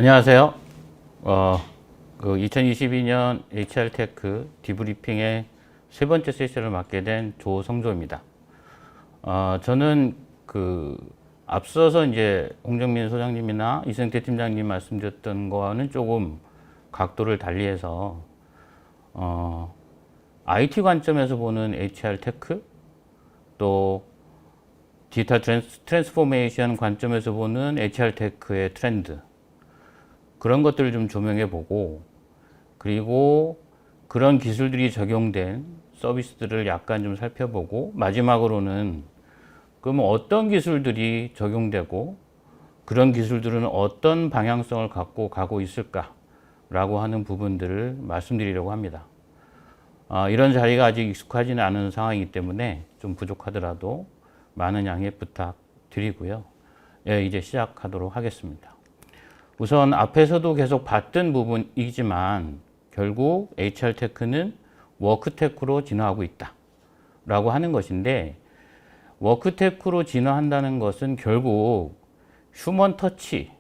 안녕하세요. 2022년 HR테크 디브리핑의 세 번째 세션을 맡게 된 조성조입니다. 저는 앞서서 이제 홍정민 소장님이나 이승태 팀장님 말씀드렸던 거와는 조금 각도를 달리해서 IT 관점에서 보는 HR테크, 또 디지털 트랜스포메이션 관점에서 보는 HR테크의 트렌드, 그런 것들을 좀 조명해 보고, 그리고 그런 기술들이 적용된 서비스들을 약간 좀 살펴보고, 마지막으로는 그러면 어떤 기술들이 적용되고 그런 기술들은 어떤 방향성을 갖고 가고 있을까 라고 하는 부분들을 말씀드리려고 합니다. 이런 자리가 아직 익숙하지는 않은 상황이기 때문에 좀 부족하더라도 많은 양해 부탁드리고요. 예, 이제 시작하도록 하겠습니다. 우선 앞에서도 계속 봤던 부분이지만 결국 HR테크는 워크테크로 진화하고 있다 라고 하는 것인데, 워크테크로 진화한다는 것은 결국 휴먼 터치,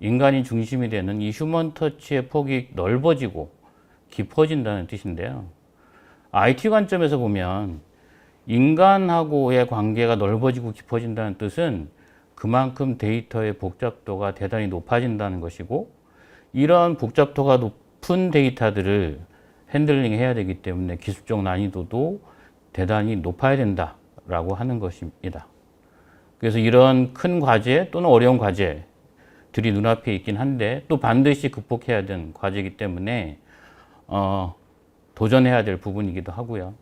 인간이 중심이 되는 이 휴먼 터치의 폭이 넓어지고 깊어진다는 뜻인데요. IT 관점에서 보면 인간하고의 관계가 넓어지고 깊어진다는 뜻은 그만큼 데이터의 복잡도가 대단히 높아진다는 것이고, 이런 복잡도가 높은 데이터들을 핸들링 해야 되기 때문에 기술적 난이도도 대단히 높아야 된다라고 하는 것입니다. 그래서 이런 큰 과제 또는 어려운 과제들이 눈앞에 있긴 한데 또 반드시 극복해야 되는 과제이기 때문에 도전해야 될 부분이기도 하고요.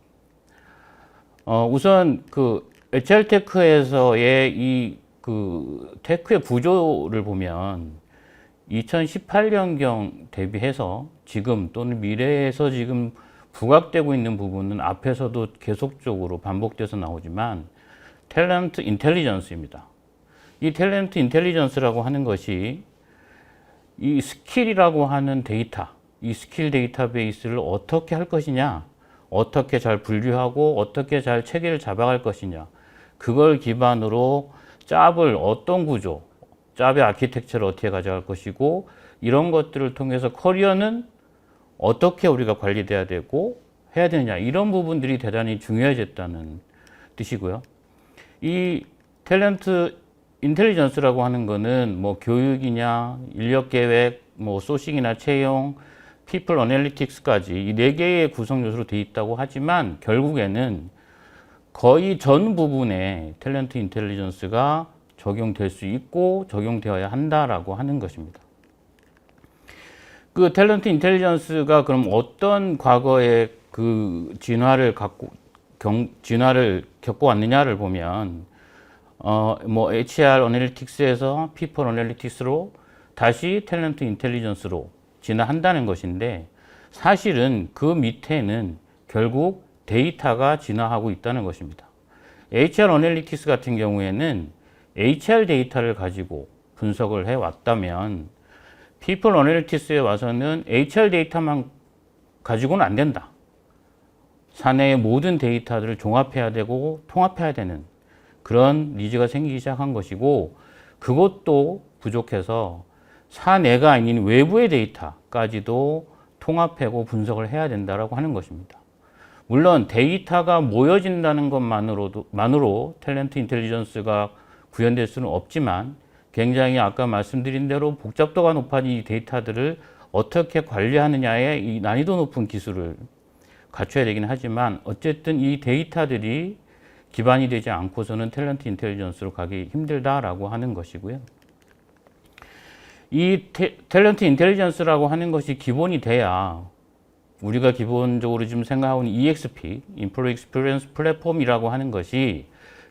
우선 HR테크에서의 이 테크의 구조를 보면 2018년경 대비해서 지금 또는 미래에서 지금 부각되고 있는 부분은 앞에서도 계속적으로 반복돼서 나오지만 탤런트 인텔리전스입니다. 이 탤런트 인텔리전스라고 하는 것이 이 스킬이라고 하는 데이터, 이 스킬 데이터베이스를 어떻게 할 것이냐, 어떻게 잘 분류하고 어떻게 잘 체계를 잡아갈 것이냐, 그걸 기반으로 짭을 어떤 구조, 짭의 아키텍처를 어떻게 가져갈 것이고, 이런 것들을 통해서 커리어는 어떻게 우리가 관리돼야 되고 해야 되느냐, 이런 부분들이 대단히 중요해졌다는 뜻이고요. 이 탤런트 인텔리전스라고 하는 거는 뭐 교육이냐, 인력 계획, 뭐 소싱이나 채용, 피플 어널리틱스까지 이 네 개의 구성 요소로 되어 있다고 하지만 결국에는 거의 전 부분에 탤런트 인텔리전스가 적용될 수 있고 적용되어야 한다라고 하는 것입니다. 그 탤런트 인텔리전스가 그럼 어떤 과거의 그 진화를 겪고 왔느냐를 보면 뭐 HR 어널리틱스에서 피플 어널리틱스로 다시 탤런트 인텔리전스로 진화한다는 것인데, 사실은 그 밑에는 결국 데이터가 진화하고 있다는 것입니다. HR 어널리틱스 같은 경우에는 HR 데이터를 가지고 분석을 해왔다면 피플 어널리틱스에 와서는 HR 데이터만 가지고는 안 된다. 사내의 모든 데이터들을 종합해야 되고 통합해야 되는 그런 니즈가 생기기 시작한 것이고, 그것도 부족해서 사내가 아닌 외부의 데이터까지도 통합하고 분석을 해야 된다라고 하는 것입니다. 물론 데이터가 모여진다는 것만으로 탤런트 인텔리전스가 구현될 수는 없지만, 굉장히 아까 말씀드린 대로 복잡도가 높아진 이 데이터들을 어떻게 관리하느냐의 이 난이도 높은 기술을 갖춰야 되긴 하지만, 어쨌든 이 데이터들이 기반이 되지 않고서는 탤런트 인텔리전스로 가기 힘들다라고 하는 것이고요. 이 탤런트 인텔리전스라고 하는 것이 기본이 돼야 우리가 기본적으로 지금 생각하는 EXP, Employee Experience Platform이라고 하는 것이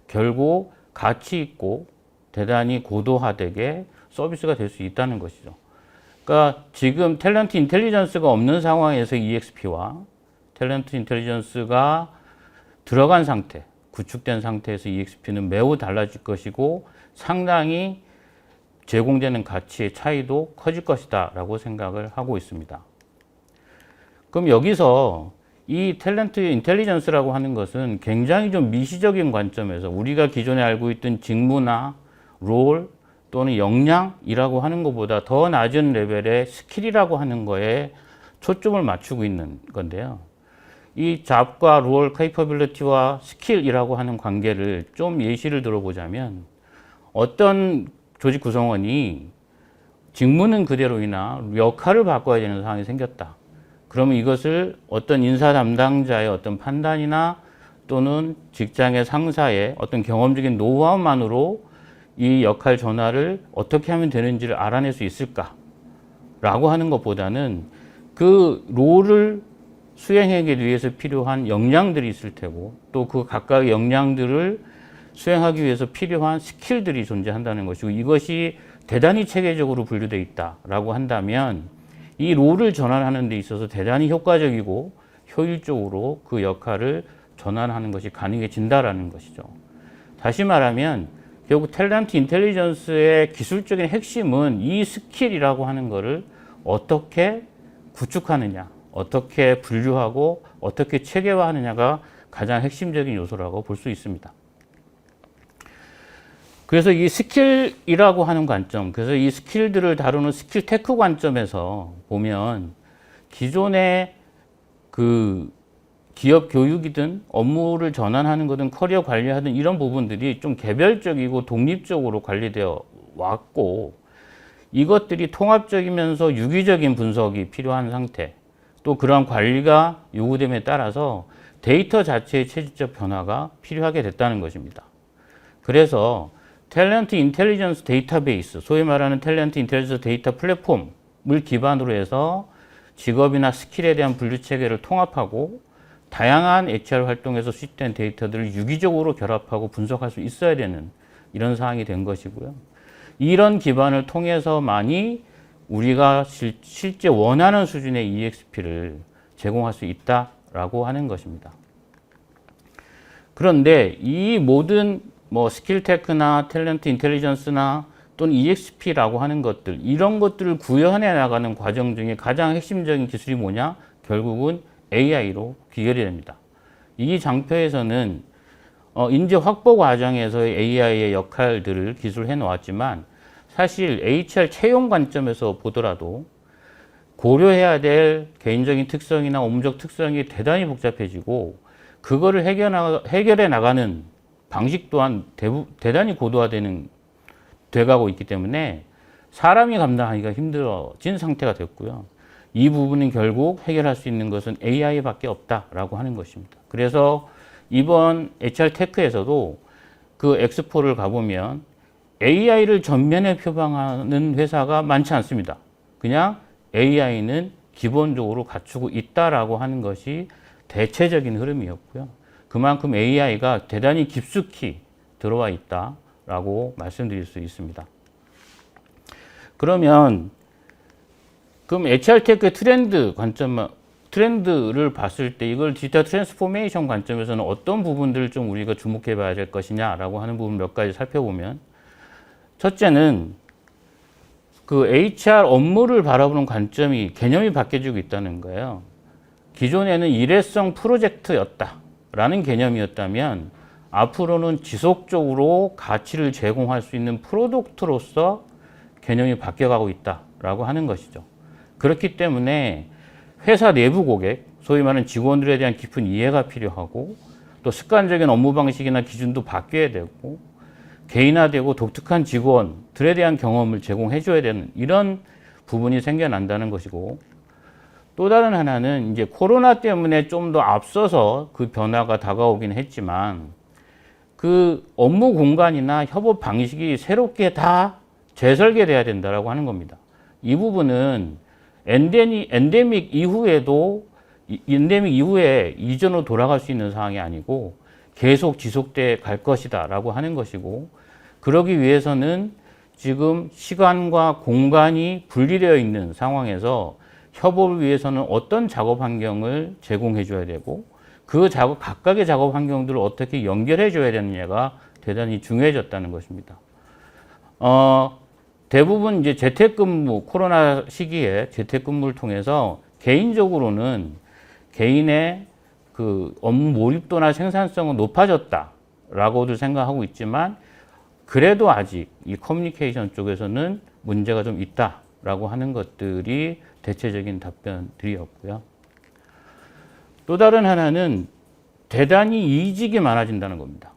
결국 가치 있고 대단히 고도화되게 서비스가 될 수 있다는 것이죠. 그러니까 지금 탤런트 인텔리전스가 없는 상황에서 EXP와 탤런트 인텔리전스가 들어간 상태, 구축된 상태에서 EXP는 매우 달라질 것이고 상당히 제공되는 가치의 차이도 커질 것이다 라고 생각을 하고 있습니다. 그럼 여기서 이 탤런트 인텔리전스라고 하는 것은 굉장히 좀 미시적인 관점에서 우리가 기존에 알고 있던 직무나 롤 또는 역량이라고 하는 것보다 더 낮은 레벨의 스킬이라고 하는 거에 초점을 맞추고 있는 건데요. 이 잡과 롤, 케이퍼빌리티와 스킬이라고 하는 관계를 좀 예시를 들어보자면 어떤 조직 구성원이 직무는 그대로이나 역할을 바꿔야 되는 상황이 생겼다. 그러면 이것을 어떤 인사 담당자의 어떤 판단이나 또는 직장의 상사의 어떤 경험적인 노하우만으로 이 역할 전환을 어떻게 하면 되는지를 알아낼 수 있을까라고 하는 것보다는 그 롤을 수행하기 위해서 필요한 역량들이 있을 테고 또 그 각각의 역량들을 수행하기 위해서 필요한 스킬들이 존재한다는 것이고 이것이 대단히 체계적으로 분류되어 있다라고 한다면 이 롤을 전환하는 데 있어서 대단히 효과적이고 효율적으로 그 역할을 전환하는 것이 가능해진다라는 것이죠. 다시 말하면 결국 탤런트 인텔리전스의 기술적인 핵심은 이 스킬이라고 하는 것을 어떻게 구축하느냐, 어떻게 분류하고 어떻게 체계화하느냐가 가장 핵심적인 요소라고 볼 수 있습니다. 그래서 이 스킬이라고 하는 관점, 그래서 이 스킬들을 다루는 스킬 테크 관점에서 보면 기존의 그 기업 교육이든 업무를 전환하는 거든 커리어 관리하든 이런 부분들이 좀 개별적이고 독립적으로 관리되어 왔고 이것들이 통합적이면서 유기적인 분석이 필요한 상태 또 그러한 관리가 요구됨에 따라서 데이터 자체의 체질적 변화가 필요하게 됐다는 것입니다. 그래서 탤런트 인텔리전스 데이터베이스, 소위 말하는 탤런트 인텔리전스 데이터 플랫폼을 기반으로 해서 직업이나 스킬에 대한 분류 체계를 통합하고 다양한 HR 활동에서 수집된 데이터들을 유기적으로 결합하고 분석할 수 있어야 되는 이런 상황이 된 것이고요. 이런 기반을 통해서만이 우리가 실제 원하는 수준의 EXP를 제공할 수 있다라고 하는 것입니다. 그런데 이 모든 스킬 테크나 탤런트 인텔리전스나 또는 EXP라고 하는 것들 이런 것들을 구현해 나가는 과정 중에 가장 핵심적인 기술이 뭐냐? 결국은 AI로 귀결이 됩니다. 이 장표에서는 인재 확보 과정에서의 AI의 역할들을 기술해 놓았지만 사실 HR 채용 관점에서 보더라도 고려해야 될 개인적인 특성이나 업무적 특성이 대단히 복잡해지고 그거를 해결해 나가는 방식 또한 대단히 돼가고 있기 때문에 사람이 감당하기가 힘들어진 상태가 됐고요. 이 부분은 결국 해결할 수 있는 것은 AI밖에 없다라고 하는 것입니다. 그래서 이번 HR 테크에서도 그 엑스포를 가보면 AI를 전면에 표방하는 회사가 많지 않습니다. 그냥 AI는 기본적으로 갖추고 있다라고 하는 것이 대체적인 흐름이었고요. 그만큼 AI가 대단히 깊숙이 들어와 있다라고 말씀드릴 수 있습니다. 그럼 HR 테크의 트렌드를 봤을 때 이걸 디지털 트랜스포메이션 관점에서는 어떤 부분들을 좀 우리가 주목해 봐야 될 것이냐라고 하는 부분 몇 가지 살펴보면 첫째는 그 HR 업무를 바라보는 개념이 바뀌어지고 있다는 거예요. 기존에는 일회성 프로젝트였다라는 개념이었다면 앞으로는 지속적으로 가치를 제공할 수 있는 프로덕트로서 개념이 바뀌어가고 있다라고 하는 것이죠. 그렇기 때문에 회사 내부 고객, 소위 말하는 직원들에 대한 깊은 이해가 필요하고 또 습관적인 업무 방식이나 기준도 바뀌어야 되고 개인화되고 독특한 직원들에 대한 경험을 제공해줘야 되는 이런 부분이 생겨난다는 것이고 또 다른 하나는 이제 코로나 때문에 좀 더 앞서서 그 변화가 다가오긴 했지만 그 업무 공간이나 협업 방식이 새롭게 다 재설계돼야 된다라고 하는 겁니다. 이 부분은 엔데믹 이후에 이전으로 돌아갈 수 있는 상황이 아니고 계속 지속돼 갈 것이다라고 하는 것이고 그러기 위해서는 지금 시간과 공간이 분리되어 있는 상황에서 협업을 위해서는 어떤 작업 환경을 제공해 줘야 되고 각각의 작업 환경들을 어떻게 연결해 줘야 되느냐가 대단히 중요해졌다는 것입니다. 대부분 이제 재택근무, 코로나 시기에 재택근무를 통해서 개인적으로는 개인의 그 업무 몰입도나 생산성은 높아졌다라고도 생각하고 있지만 그래도 아직 이 커뮤니케이션 쪽에서는 문제가 좀 있다라고 하는 것들이 대체적인 답변들이었고요. 또 다른 하나는 대단히 이직이 많아진다는 겁니다.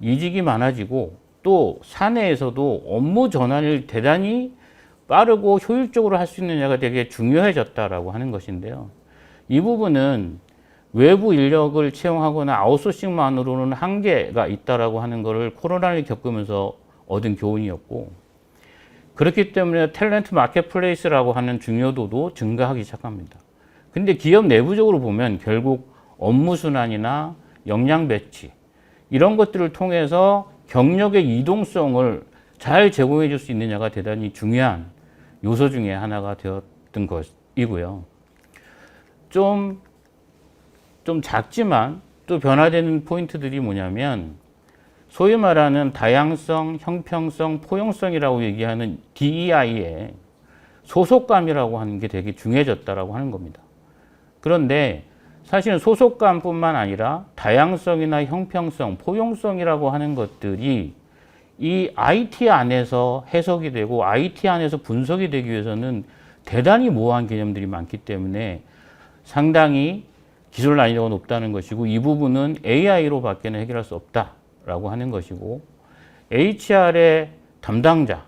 이직이 많아지고 또 사내에서도 업무 전환을 대단히 빠르고 효율적으로 할 수 있느냐가 되게 중요해졌다라고 하는 것인데요. 이 부분은 외부 인력을 채용하거나 아웃소싱만으로는 한계가 있다라고 하는 것을 코로나를 겪으면서 얻은 교훈이었고, 그렇기 때문에 탤런트 마켓플레이스라고 하는 중요도도 증가하기 시작합니다. 근데 기업 내부적으로 보면 결국 업무 순환이나 역량 배치 이런 것들을 통해서 경력의 이동성을 잘 제공해 줄 수 있느냐가 대단히 중요한 요소 중에 하나가 되었던 것이고요. 좀 작지만 또 변화되는 포인트들이 뭐냐면 소위 말하는 다양성, 형평성, 포용성이라고 얘기하는 DEI의 소속감이라고 하는 게 되게 중요해졌다라고 하는 겁니다. 그런데 사실은 소속감뿐만 아니라 다양성이나 형평성, 포용성이라고 하는 것들이 이 IT 안에서 해석이 되고 IT 안에서 분석이 되기 위해서는 대단히 모호한 개념들이 많기 때문에 상당히 기술 난이도가 높다는 것이고, 이 부분은 AI로 밖에는 해결할 수 없다라고 하는 것이고, HR의 담당자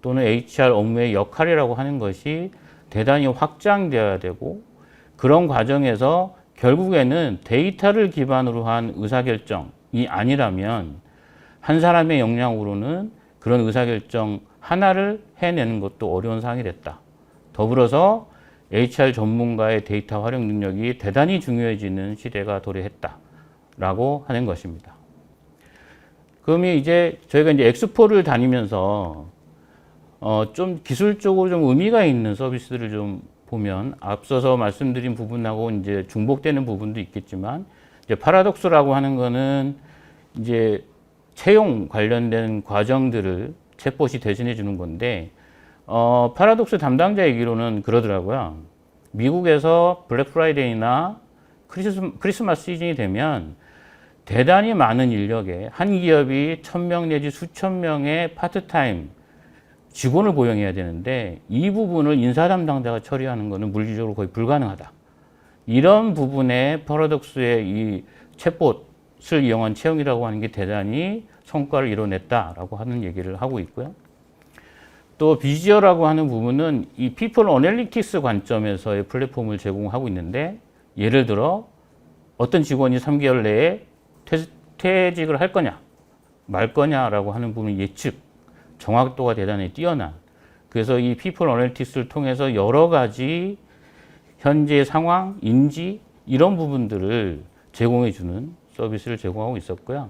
또는 HR 업무의 역할이라고 하는 것이 대단히 확장되어야 되고, 그런 과정에서 결국에는 데이터를 기반으로 한 의사결정이 아니라면 한 사람의 역량으로는 그런 의사결정 하나를 해내는 것도 어려운 상황이 됐다. 더불어서 HR 전문가의 데이터 활용 능력이 대단히 중요해지는 시대가 도래했다라고 하는 것입니다. 그러면 이제 저희가 이제 엑스포를 다니면서 좀 기술적으로 좀 의미가 있는 서비스들을 좀 보면 앞서서 말씀드린 부분하고 이제 중복되는 부분도 있겠지만, 이제 파라독스라고 하는 거는 이제 채용 관련된 과정들을 챗봇이 대신해 주는 건데, 파라독스 담당자 얘기로는 그러더라고요. 미국에서 블랙 프라이데이나 크리스마스 시즌이 되면 대단히 많은 인력에 한 기업이 1000명 내지 수천 명의 파트타임 직원을 고용해야 되는데 이 부분을 인사 담당자가 처리하는 것은 물리적으로 거의 불가능하다. 이런 부분에 파라독스의 이 챗봇을 이용한 채용이라고 하는 게 대단히 성과를 이뤄냈다라고 하는 얘기를 하고 있고요. 또 비지어라고 하는 부분은 이 피플 어널리틱스 관점에서의 플랫폼을 제공하고 있는데, 예를 들어 어떤 직원이 3개월 내에 퇴직을 할 거냐 말 거냐라고 하는 부분 예측 정확도가 대단히 뛰어난, 그래서 이 피플 어널리틱스를 통해서 여러 가지 현재 상황, 인지 이런 부분들을 제공해 주는 서비스를 제공하고 있었고요.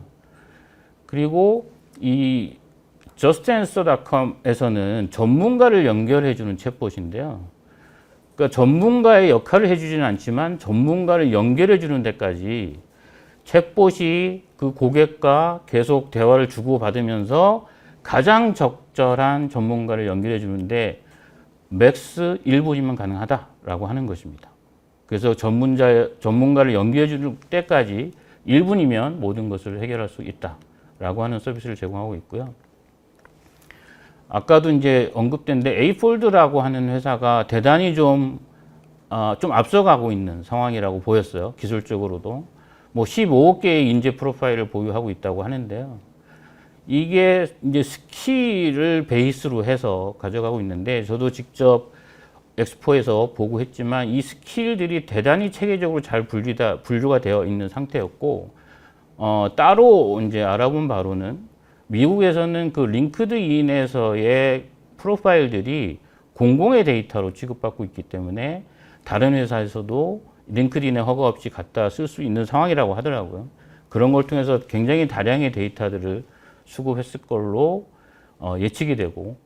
그리고 이 justanswer.com에서는 전문가를 연결해 주는 챗봇인데요. 그러니까 전문가의 역할을 해주지는 않지만 전문가를 연결해 주는 데까지 챗봇이 그 고객과 계속 대화를 주고받으면서 가장 적절한 전문가를 연결해 주는데 맥스 1분이면 가능하다라고 하는 것입니다. 그래서 전문가를 연결해 주는 때까지 1분이면 모든 것을 해결할 수 있다라고 하는 서비스를 제공하고 있고요. 아까도 이제 언급된데 에이폴드라고 하는 회사가 대단히 좀 앞서가고 있는 상황이라고 보였어요. 기술적으로도. 뭐 15억 개의 인재 프로파일을 보유하고 있다고 하는데요. 이게 이제 스킬을 베이스로 해서 가져가고 있는데, 저도 직접 엑스포에서 보고 했지만 이 스킬들이 대단히 체계적으로 잘 분류가 되어 있는 상태였고, 따로 이제 알아본 바로는 미국에서는 그 링크드인에서의 프로파일들이 공공의 데이터로 취급받고 있기 때문에 다른 회사에서도 링크드인에 허가 없이 갖다 쓸 수 있는 상황이라고 하더라고요. 그런 걸 통해서 굉장히 다량의 데이터들을 수급했을 걸로 예측이 되고,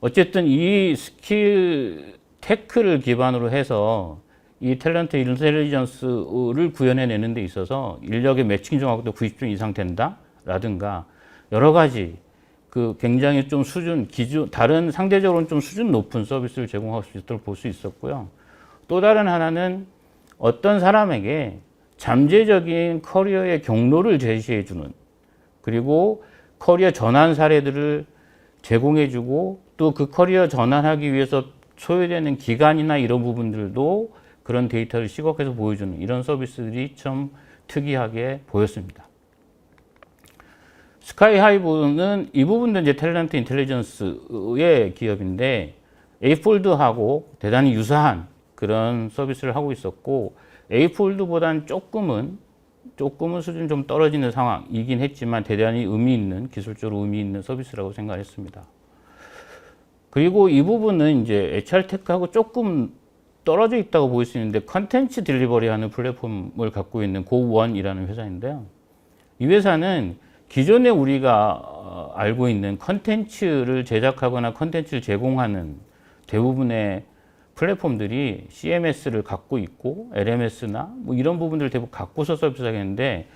어쨌든 이 스킬 테크를 기반으로 해서 이 탤런트 인텔리전스를 구현해내는 데 있어서 인력의 매칭 정확도 90점 이상 된다라든가 여러 가지 그 굉장히 좀 다른 상대적으로는 좀 수준 높은 서비스를 제공할 수 있도록 볼 수 있었고요. 또 다른 하나는 어떤 사람에게 잠재적인 커리어의 경로를 제시해 주는, 그리고 커리어 전환 사례들을 제공해주고 또 그 커리어 전환하기 위해서 소요되는 기간이나 이런 부분들도 그런 데이터를 시각해서 보여주는 이런 서비스들이 좀 특이하게 보였습니다. 스카이하이브는 이 부분도 이제 탤런트 인텔리전스의 기업인데 에이폴드하고 대단히 유사한 그런 서비스를 하고 있었고 에이폴드보다는 조금은 수준 좀 떨어지는 상황이긴 했지만 대단히 의미 있는 기술적으로 의미 있는 서비스라고 생각했습니다. 그리고 이 부분은 이제 HR테크하고 조금 떨어져 있다고 볼 수 있는데 컨텐츠 딜리버리 하는 플랫폼을 갖고 있는 고원이라는 회사인데요. 이 회사는 기존에 우리가 알고 있는 컨텐츠를 제작하거나 컨텐츠를 제공하는 대부분의 플랫폼들이 CMS를 갖고 있고 LMS나 뭐 이런 부분들을 대부분 갖고서 서비스하겠는데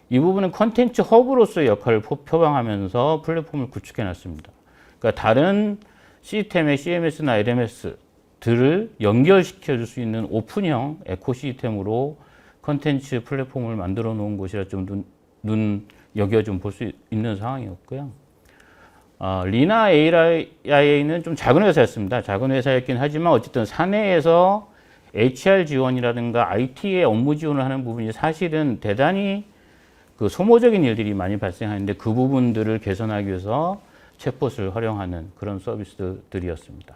이 부분은 컨텐츠 허브로서의 역할을 표방하면서 플랫폼을 구축해 놨습니다. 그러니까 다른 시스템의 CMS나 LMS들을 연결시켜 줄 수 있는 오픈형 에코시스템으로 컨텐츠 플랫폼을 만들어 놓은 곳이라 좀 눈여겨 좀 볼 수 있는 상황이었고요. 리나 AI는 좀 작은 회사였습니다. 작은 회사였긴 하지만 어쨌든 사내에서 HR 지원이라든가 IT의 업무 지원을 하는 부분이 사실은 대단히 그 소모적인 일들이 많이 발생하는데 그 부분들을 개선하기 위해서 챗봇을 활용하는 그런 서비스들이었습니다.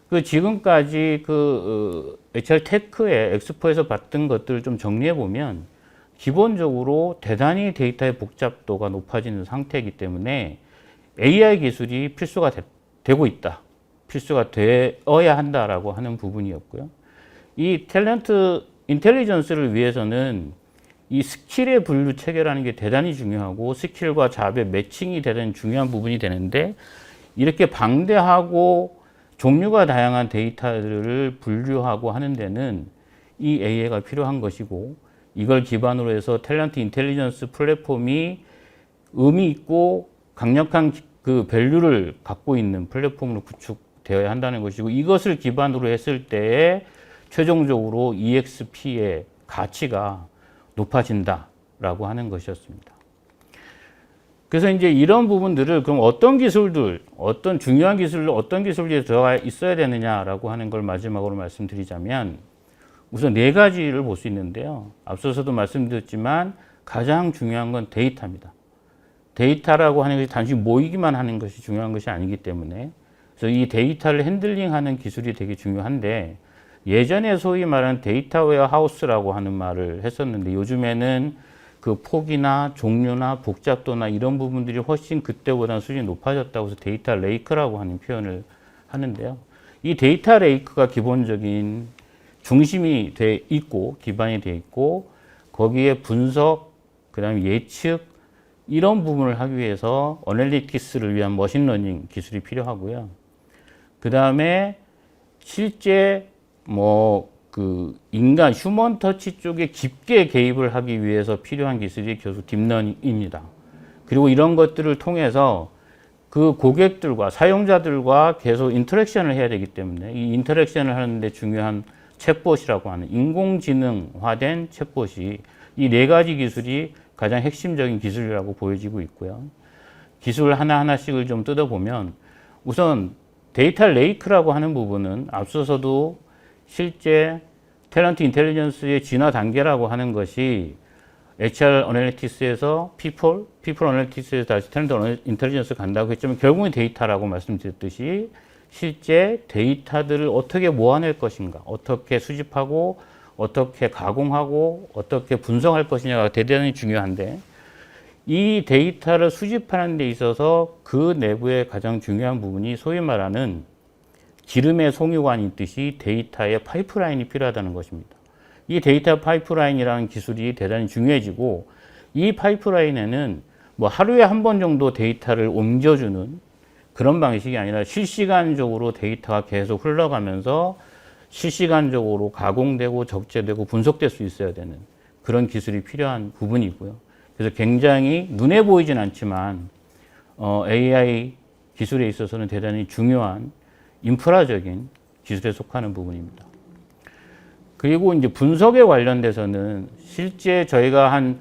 그 지금까지 그 HR 테크의 엑스포에서 봤던 것들을 좀 정리해 보면 기본적으로 대단히 데이터의 복잡도가 높아지는 상태이기 때문에 AI 기술이 필수가 되고 있다. 필수가 되어야 한다라고 하는 부분이었고요. 이 탤런트 인텔리전스를 위해서는 이 스킬의 분류 체계라는 게 대단히 중요하고 스킬과 잡의 매칭이 대단히 중요한 부분이 되는데 이렇게 방대하고 종류가 다양한 데이터를 분류하고 하는 데는 이 AI가 필요한 것이고 이걸 기반으로 해서 탤런트 인텔리전스 플랫폼이 의미 있고 강력한 그 밸류를 갖고 있는 플랫폼으로 구축되어야 한다는 것이고 이것을 기반으로 했을 때에 최종적으로 EXP의 가치가 높아진다라고 하는 것이었습니다. 그래서 이제 이런 부분들을 그럼 어떤 기술들, 어떤 중요한 기술들, 어떤 기술들이 들어가 있어야 되느냐라고 하는 걸 마지막으로 말씀드리자면 우선 네 가지를 볼 수 있는데요. 앞서서도 말씀드렸지만 가장 중요한 건 데이터입니다. 데이터라고 하는 것이 단순히 모이기만 하는 것이 중요한 것이 아니기 때문에 그래서 이 데이터를 핸들링하는 기술이 되게 중요한데 예전에 소위 말하는 데이터 웨어하우스라고 하는 말을 했었는데 요즘에는 그 폭이나 종류나 복잡도나 이런 부분들이 훨씬 그때보다는 수준이 높아졌다고 해서 데이터 레이크라고 하는 표현을 하는데요. 이 데이터 레이크가 기본적인 중심이 돼 있고 기반이 돼 있고 거기에 분석, 그다음에 예측 이런 부분을 하기 위해서 어널리틱스를 위한 머신러닝 기술이 필요하고요. 그다음에 실제 그 인간 휴먼 터치 쪽에 깊게 개입을 하기 위해서 필요한 기술이 계속 딥러닝입니다. 그리고 이런 것들을 통해서 그 고객들과 사용자들과 계속 인터랙션을 해야 되기 때문에 이 인터랙션을 하는데 중요한 챗봇이라고 하는 인공지능화된 챗봇이 이 네 가지 기술이 가장 핵심적인 기술이라고 보여지고 있고요. 기술 하나하나씩을 좀 뜯어보면 우선 데이터 레이크라고 하는 부분은 앞서서도 실제 탤런트 인텔리전스의 진화 단계라고 하는 것이 HR 어널리틱스에서 people 어널리틱스에서 다시 탤런트 인텔리전스 간다고 했지만 결국은 데이터라고 말씀드렸듯이 실제 데이터들을 어떻게 모아낼 것인가, 어떻게 수집하고 어떻게 가공하고 어떻게 분석할 것이냐가 대단히 중요한데 이 데이터를 수집하는 데 있어서 그 내부의 가장 중요한 부분이 소위 말하는 기름의 송유관이 있듯이 데이터의 파이프라인이 필요하다는 것입니다. 이 데이터 파이프라인이라는 기술이 대단히 중요해지고 이 파이프라인에는 뭐 하루에 한 번 정도 데이터를 옮겨주는 그런 방식이 아니라 실시간적으로 데이터가 계속 흘러가면서 실시간적으로 가공되고 적재되고 분석될 수 있어야 되는 그런 기술이 필요한 부분이고요. 그래서 굉장히 눈에 보이진 않지만 AI 기술에 있어서는 대단히 중요한 인프라적인 기술에 속하는 부분입니다. 그리고 이제 분석에 관련돼서는 실제 저희가 한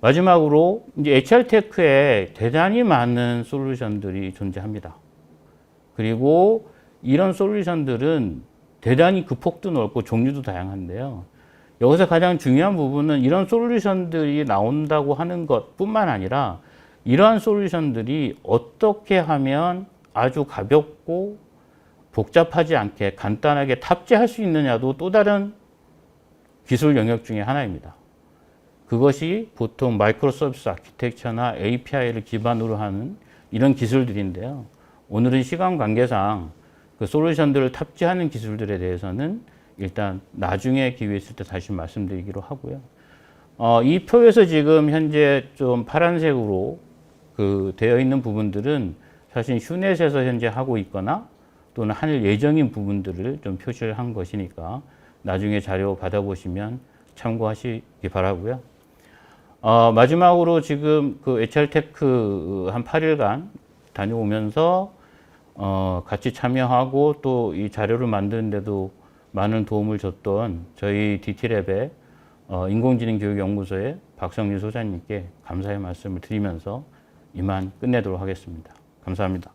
마지막으로 이제 HR테크에 대단히 많은 솔루션들이 존재합니다. 그리고 이런 솔루션들은 대단히 그 폭도 넓고 종류도 다양한데요. 여기서 가장 중요한 부분은 이런 솔루션들이 나온다고 하는 것뿐만 아니라 이러한 솔루션들이 어떻게 하면 아주 가볍고 복잡하지 않게 간단하게 탑재할 수 있느냐도 또 다른 기술 영역 중에 하나입니다. 그것이 보통 마이크로 서비스 아키텍처나 API를 기반으로 하는 이런 기술들인데요. 오늘은 시간 관계상 그 솔루션들을 탑재하는 기술들에 대해서는 일단 나중에 기회 있을 때 다시 말씀드리기로 하고요. 이 표에서 지금 현재 좀 파란색으로 그 되어 있는 부분들은 사실 휴넷에서 현재 하고 있거나 또는 할 예정인 부분들을 좀 표시를 한 것이니까 나중에 자료 받아보시면 참고하시기 바라고요. 마지막으로 지금 그 HR테크 한 8일간 다녀오면서 같이 참여하고 또 이 자료를 만드는데도 많은 도움을 줬던 저희 DT랩의 인공지능교육연구소의 박성진 소장님께 감사의 말씀을 드리면서 이만 끝내도록 하겠습니다. 감사합니다.